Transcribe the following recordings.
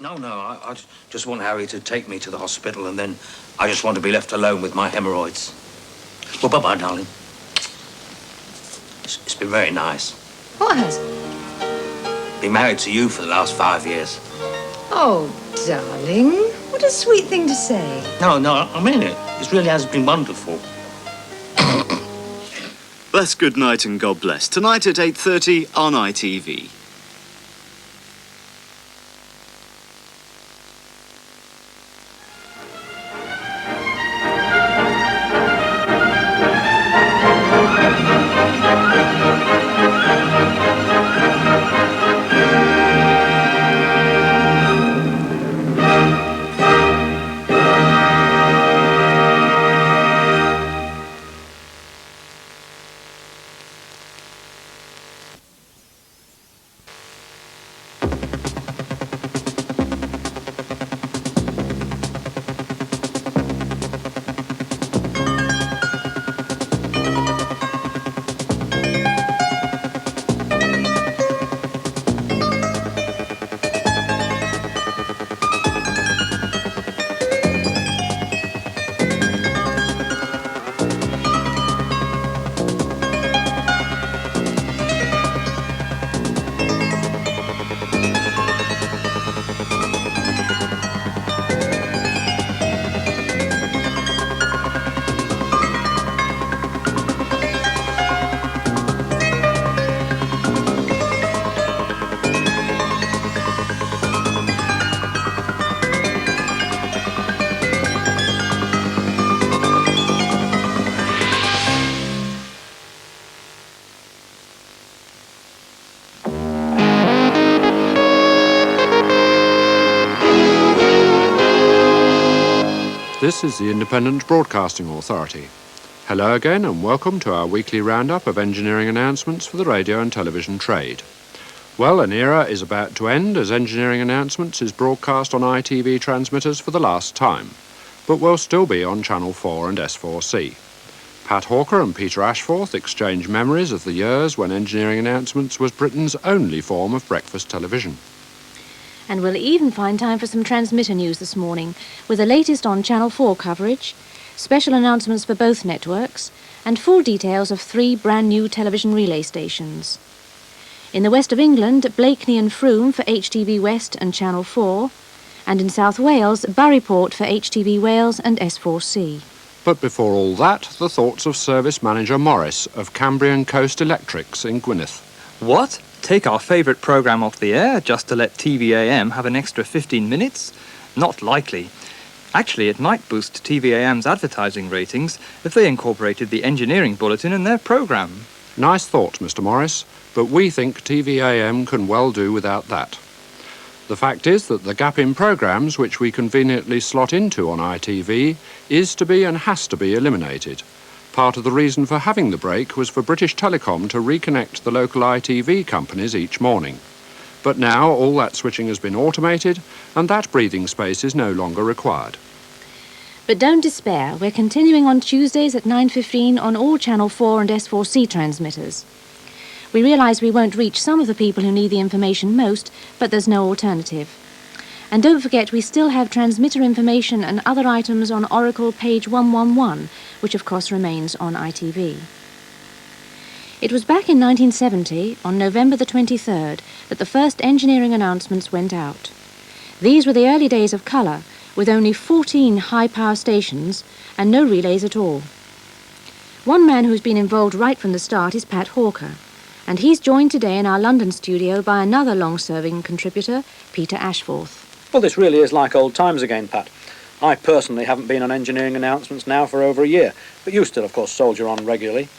No, I just want Harry to take me to the hospital, and then I just want to be left alone with my hemorrhoids. Well, bye-bye, darling. It's been very nice. What has? Been married to you for the last 5 years. Oh, darling. What a sweet thing to say. No, I mean it. It really has been wonderful. Bless, good night and God bless. Tonight at 8:30 on ITV. This is the Independent Broadcasting Authority. Hello again and welcome to our weekly roundup of engineering announcements for the radio and television trade. Well, an era is about to end as engineering announcements is broadcast on ITV transmitters for the last time, but will still be on Channel 4 and S4C. Pat Hawker and Peter Ashforth exchange memories of the years when engineering announcements was Britain's only form of breakfast television. And we'll even find time for some transmitter news this morning, with the latest on Channel 4 coverage, special announcements for both networks, and full details of 3 brand new television relay stations. In the west of England, Blakeney and Frome for HTV West and Channel 4, and in South Wales, Burryport for HTV Wales and S4C. But before all that, the thoughts of Service Manager Morris of Cambrian Coast Electrics in Gwynedd. What? Take our favourite programme off the air just to let TVAM have an extra 15 minutes? Not likely. Actually, it might boost TVAM's advertising ratings if they incorporated the engineering bulletin in their programme. Nice thought, Mr. Morris, but we think TVAM can well do without that. The fact is that the gap in programmes which we conveniently slot into on ITV is to be and has to be eliminated. Part of the reason for having the break was for British Telecom to reconnect the local ITV companies each morning. But now all that switching has been automated and that breathing space is no longer required. But don't despair, we're continuing on Tuesdays at 9:15 on all Channel 4 and S4C transmitters. We realise we won't reach some of the people who need the information most, but there's no alternative. And don't forget we still have transmitter information and other items on Oracle page 111, which of course remains on ITV. It was back in 1970, on November the 23rd, that the first engineering announcements went out. These were the early days of colour, with only 14 high-power stations and no relays at all. One man who's been involved right from the start is Pat Hawker, and he's joined today in our London studio by another long-serving contributor, Peter Ashforth. Well, this really is like old times again, Pat. I personally haven't been on engineering announcements now for over a year, but you still, of course, soldier on regularly.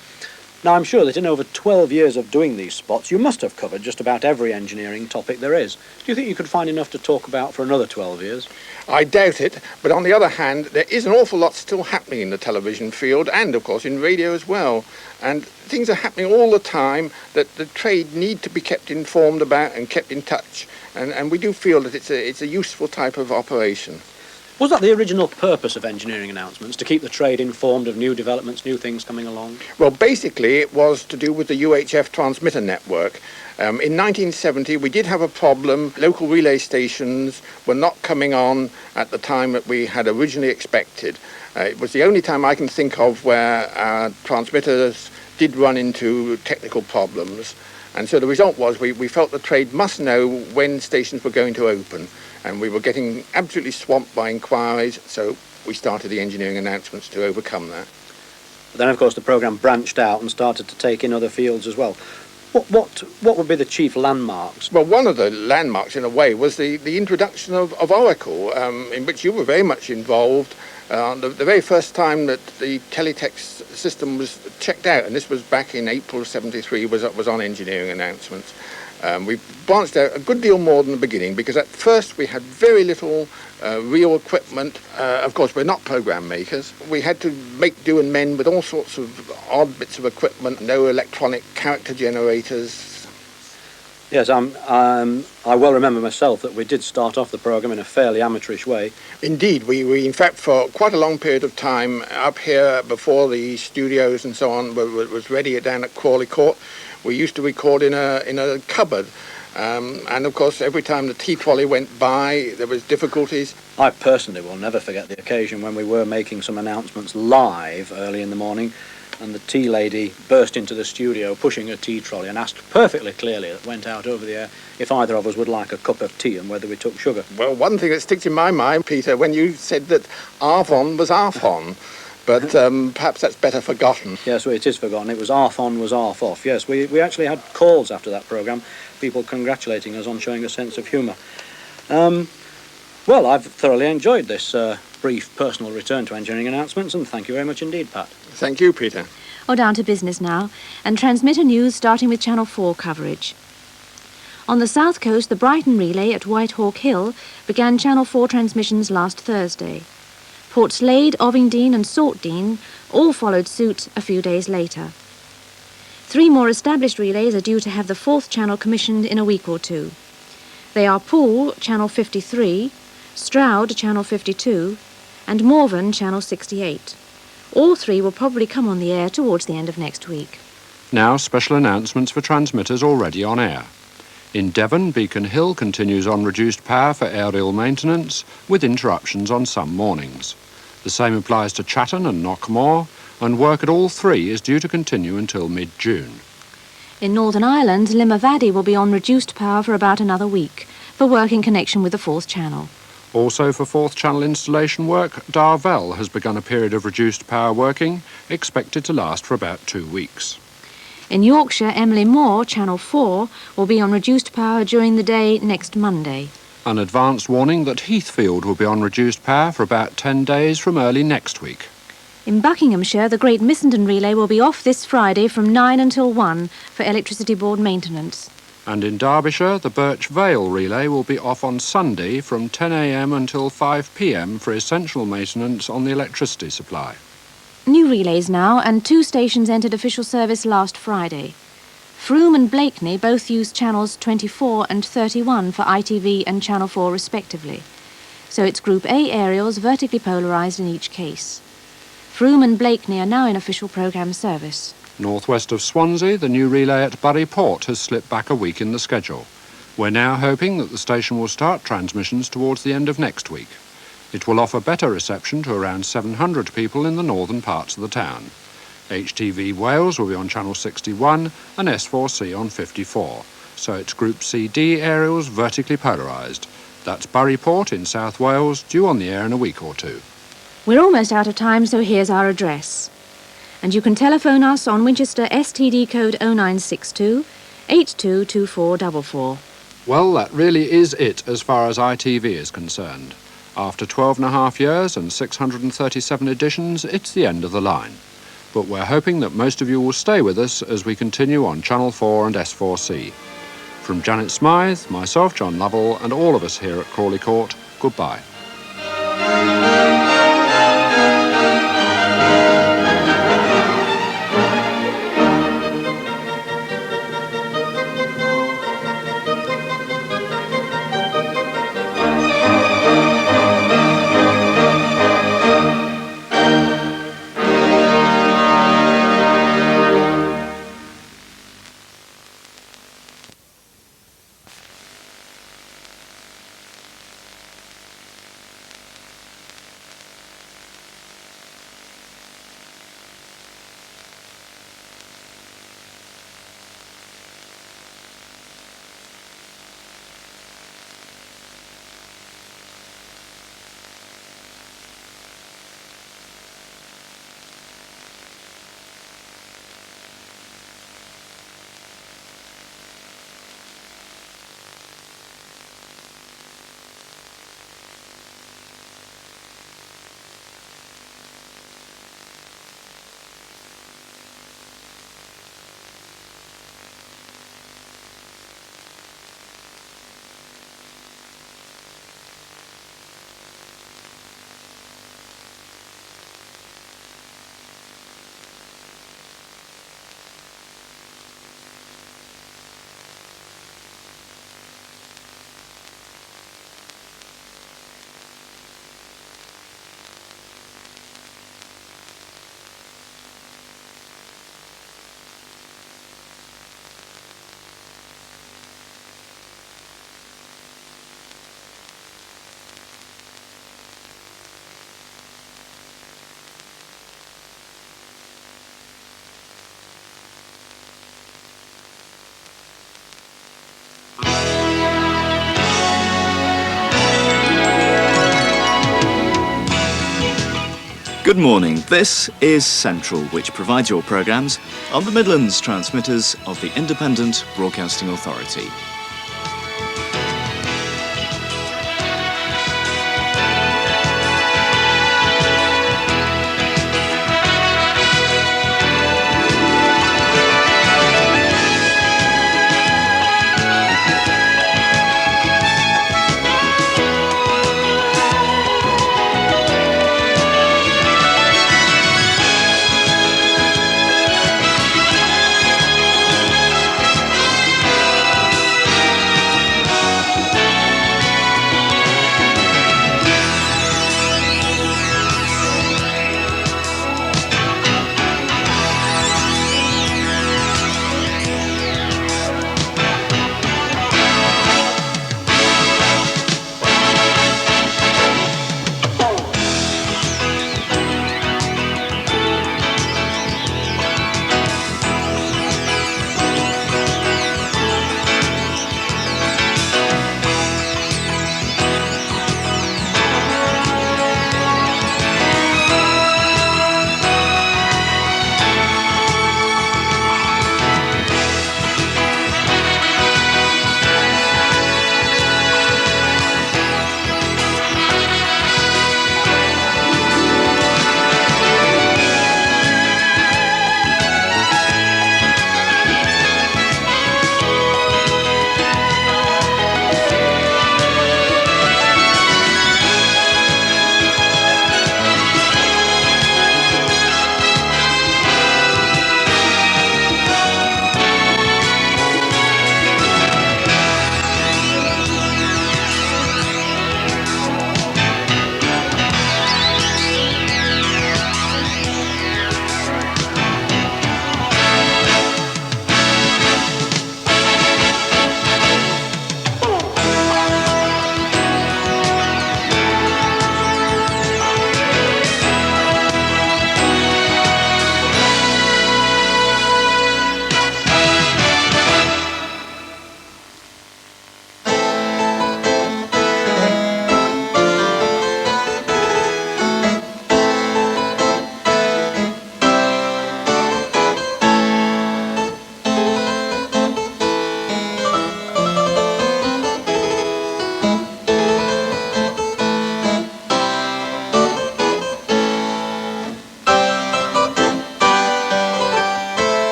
Now, I'm sure that in over 12 years of doing these spots, you must have covered just about every engineering topic there is. Do you think you could find enough to talk about for another 12 years? I doubt it, but on the other hand, there is an awful lot still happening in the television field and, of course, in radio as well. And things are happening all the time that the trade need to be kept informed about and kept in touch. And we do feel that it's a useful type of operation. Was that the original purpose of engineering announcements, to keep the trade informed of new developments, new things coming along? Well, basically, it was to do with the UHF transmitter network. In 1970, we did have a problem. Local relay stations were not coming on at the time that we had originally expected. It was the only time I can think of where our transmitters did run into technical problems. And so the result was we felt the trade must know when stations were going to open. And we were getting absolutely swamped by inquiries, so we started the engineering announcements to overcome that. But then, of course, the programme branched out and started to take in other fields as well. What would be the chief landmarks? Well, one of the landmarks, in a way, was the introduction of Oracle, in which you were very much involved. The very first time that the teletext system was checked out, and this was back in April '73, was on engineering announcements. We branched out a good deal more than the beginning, because at first we had very little real equipment. Of course, we're not program makers. We had to make do and mend with all sorts of odd bits of equipment, no electronic character generators. Yes, I well remember myself that we did start off the programme in a fairly amateurish way. Indeed, we in fact, for quite a long period of time, up here before the studios and so on was ready down at Crawley Court, we used to record in a cupboard. And of course, every time the tea trolley went by, there was difficulties. I personally will never forget the occasion when we were making some announcements live early in the morning, and the tea lady burst into the studio pushing a tea trolley and asked perfectly clearly, that went out over the air, if either of us would like a cup of tea and whether we took sugar. Well, one thing that sticks in my mind, Peter, when you said that Arfon was Arfon, but perhaps that's better forgotten. Yes, well, it is forgotten. It was arf on, was arf off. Yes, we actually had calls after that programme, people congratulating us on showing a sense of humour. Well, I've thoroughly enjoyed this brief personal return to engineering announcements, and thank you very much indeed, Pat. Thank you, Peter. Down to business now, and transmitter news starting with Channel 4 coverage. On the south coast, the Brighton relay at Whitehawk Hill began Channel 4 transmissions last Thursday. Port Slade, Ovingdean and Saltdean all followed suit a few days later. 3 more established relays are due to have the 4th channel commissioned in a week or two. They are Poole, Channel 53, Stroud, Channel 52, and Morven, Channel 68. All 3 will probably come on the air towards the end of next week. Now, special announcements for transmitters already on air. In Devon, Beacon Hill continues on reduced power for aerial maintenance, with interruptions on some mornings. The same applies to Chatton and Knockmore, and work at all 3 is due to continue until mid-June. In Northern Ireland, Limavady will be on reduced power for about another week, for work in connection with the 4th channel. Also for 4th channel installation work, Darvel has begun a period of reduced power working, expected to last for about 2 weeks. In Yorkshire, Emily Moore, Channel 4, will be on reduced power during the day next Monday. An advance warning that Heathfield will be on reduced power for about 10 days from early next week. In Buckinghamshire, the Great Missenden relay will be off this Friday from 9 until 1 for Electricity Board maintenance. And in Derbyshire, the Birch Vale relay will be off on Sunday from 10 a.m. until 5 p.m. for essential maintenance on the electricity supply. New relays now, and 2 stations entered official service last Friday. Frome and Blakeney both used channels 24 and 31 for ITV and Channel 4 respectively. So it's Group A aerials vertically polarised in each case. Frome and Blakeney are now in official programme service. Northwest of Swansea, the new relay at Bury Port has slipped back a week in the schedule. We're now hoping that the station will start transmissions towards the end of next week. It will offer better reception to around 700 people in the northern parts of the town. HTV Wales will be on Channel 61 and S4C on 54, so it's Group CD aerials vertically polarised. That's Bury Port in South Wales, due on the air in a week or 2. We're almost out of time, so here's our address. And you can telephone us on Winchester STD code 0962 822444. Well, that really is it as far as ITV is concerned. After 12.5 years and 637 editions, it's the end of the line. But we're hoping that most of you will stay with us as we continue on Channel 4 and S4C. From Janet Smythe, myself, John Lovell, and all of us here at Crawley Court, goodbye. Good morning. This is Central, which provides your programmes on the Midlands transmitters of the Independent Broadcasting Authority.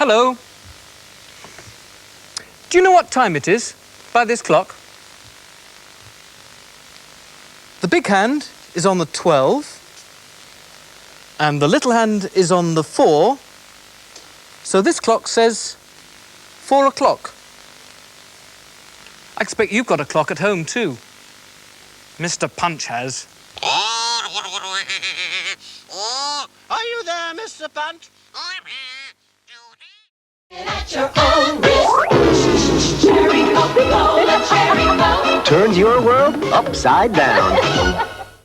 Hello. Do you know what time it is by this clock? The big hand is on the 12, and the little hand is on the 4, so this clock says 4 o'clock. I expect you've got a clock at home too. Mr. Punch has. Are you there, Mr. Punch? I'm here. At your own risk. Cherry Coke, Cola, Cherry Coke. Turns your world upside down.